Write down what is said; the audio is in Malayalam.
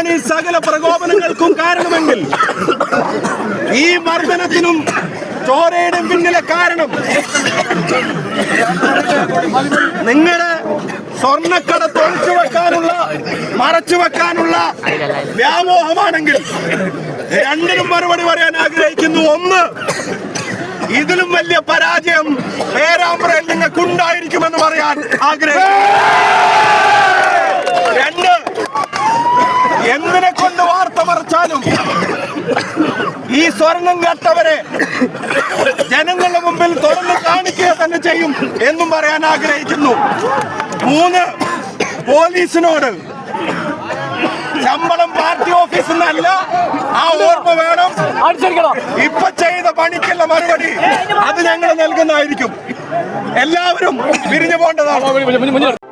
ഈ സകല പ്രകോപനങ്ങൾക്കും കാരണമെങ്കിൽ ഈ മർദ്ദനത്തിനും ചോരയുടെയും പിന്നിലെ കാരണം നിങ്ങളുടെ സ്വർണ്ണക്കട തൊളിച്ചു വെക്കാനുള്ള മറച്ചു വെക്കാനുള്ള വ്യാമോഹമാണെങ്കിൽ രണ്ടിനും മറുപടി പറയാൻ ആഗ്രഹിക്കുന്നു. ഒന്ന്, ഇതിലും വലിയ പരാജയം പേരാമ്പ്രയിൽ നിങ്ങൾക്കുണ്ടായിരിക്കുമെന്ന് പറയാൻ ആഗ്രഹിക്കുന്നു. രണ്ട്, എന്തിനെ കൊണ്ട് വാർത്ത മറച്ചാലും ഈ സ്വർണം കട്ടവരെ ജനങ്ങളുടെ മുമ്പിൽ തുറന്ന് കാണിക്കുക തന്നെ ചെയ്യും എന്നും പറയാൻ ആഗ്രഹിക്കുന്നു. മൂന്ന്, പോലീസിനോട് ശമ്പളം പാർട്ടി ഓഫീസിൽ നിന്നല്ല, ആ ഓർമ്മ വേണം. ഇപ്പൊ ചെയ്ത പണിക്കുള്ള മറുപടി അത് ഞങ്ങൾ നൽകുന്നതായിരിക്കും. എല്ലാവരും പിരിഞ്ഞു പോകേണ്ടതാണ്.